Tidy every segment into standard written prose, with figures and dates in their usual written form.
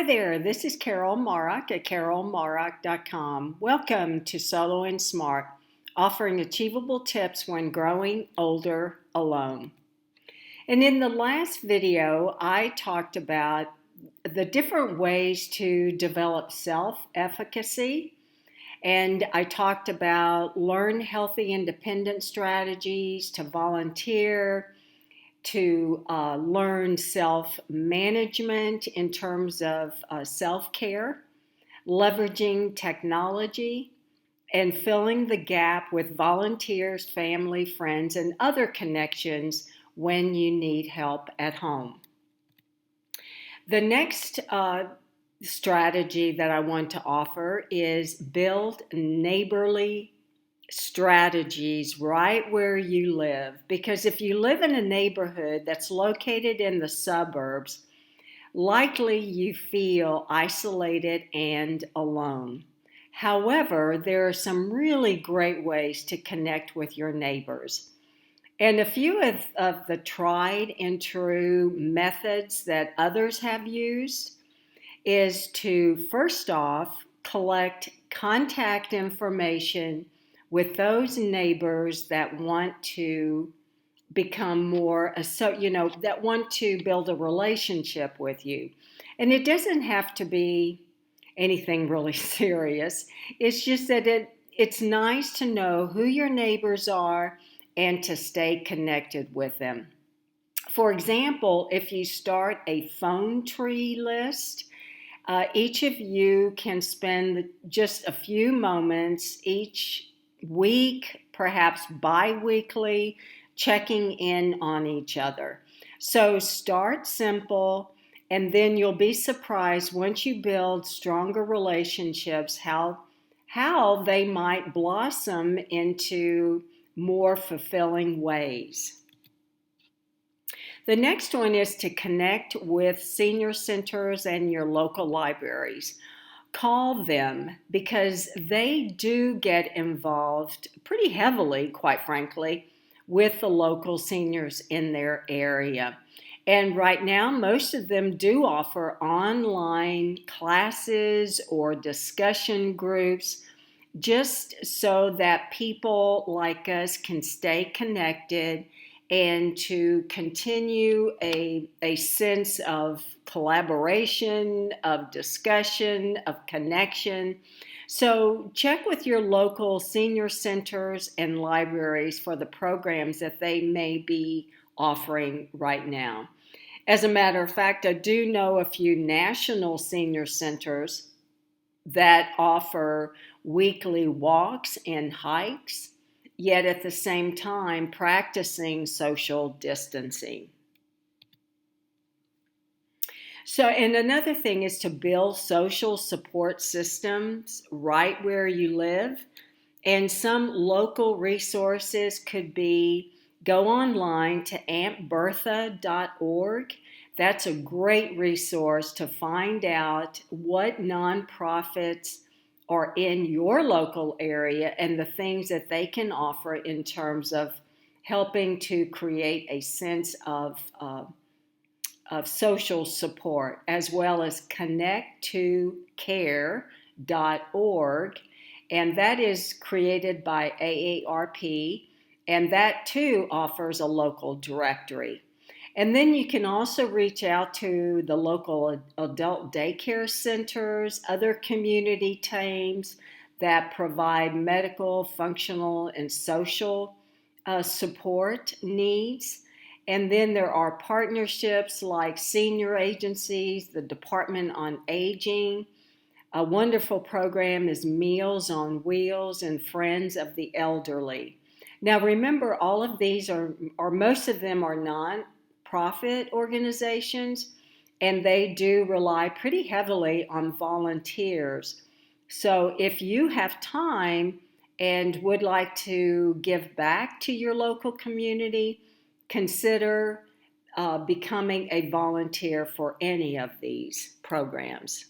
Hi there, this is Carol Marrock at carolmarrock.com. Welcome to Solo and Smart, offering achievable tips when growing older alone. And in the last video, I talked about the different ways to develop self-efficacy, and I talked about learn healthy independent strategies, to volunteer, to learn self-management in terms of self-care, leveraging technology, and filling the gap with volunteers, family, friends, and other connections when you need help at home. The next strategy that I want to offer is build neighborly strategies right where you live. Because if you live in a neighborhood that's located in the suburbs, likely you feel isolated and alone. However, there are some really great ways to connect with your neighbors. And a few of the tried and true methods that others have used is to first off collect contact information with those neighbors that want to become more, that want to build a relationship with you. And it doesn't have to be anything really serious. It's just that it's nice to know who your neighbors are and to stay connected with them. For example, if you start a phone tree list, each of you can spend just a few moments each week, perhaps bi-weekly, checking in on each other. So start simple, and then you'll be surprised once you build stronger relationships how they might blossom into more fulfilling ways. The next one is to connect with senior centers and your local libraries. Call them because they do get involved pretty heavily, quite frankly, with the local seniors in their area. And right now, most of them do offer online classes or discussion groups just so that people like us can stay connected and to continue a sense of collaboration, of discussion, of connection. So check with your local senior centers and libraries for the programs that they may be offering right now. As a matter of fact, I do know a few national senior centers that offer weekly walks and hikes, yet at the same time practicing social distancing. So, and another thing is to build social support systems right where you live. And some local resources could be go online to auntbertha.org. That's a great resource to find out what nonprofits are in your local area and the things that they can offer in terms of helping to create a sense of social support, as well as connecttocare.org. And that is created by AARP, and that too offers a local directory. And then you can also reach out to the local adult daycare centers, other community teams that provide medical, functional, and social support needs. And then there are partnerships like senior agencies, the Department on Aging. A wonderful program is Meals on Wheels and Friends of the Elderly. Now remember, all of these or most of them are non-profit organizations, and they do rely pretty heavily on volunteers. So if you have time and would like to give back to your local community, consider becoming a volunteer for any of these programs.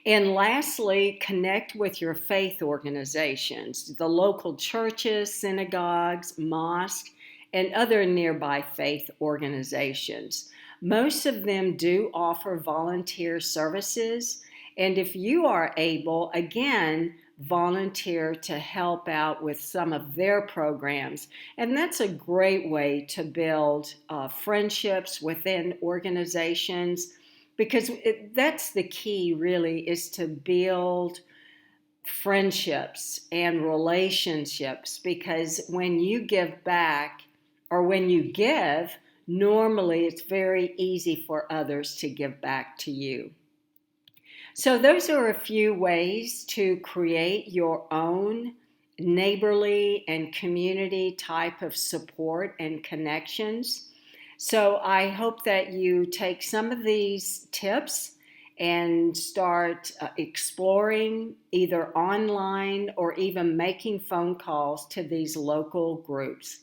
And lastly, connect with your faith organizations, the local churches, synagogues, mosques, and other nearby faith organizations. Most of them do offer volunteer services, and if you are able, again, volunteer to help out with some of their programs. And that's a great way to build friendships within organizations, because that's the key, really, is to build friendships and relationships, because when you give back, or when you give, normally it's very easy for others to give back to you. So those are a few ways to create your own neighborly and community type of support and connections. So I hope that you take some of these tips and start exploring either online or even making phone calls to these local groups.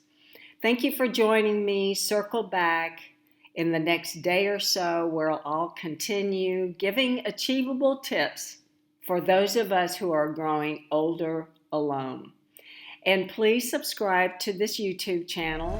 Thank you for joining me. Circle back in the next day or so, where I'll continue giving achievable tips for those of us who are growing older alone. And please subscribe to this YouTube channel.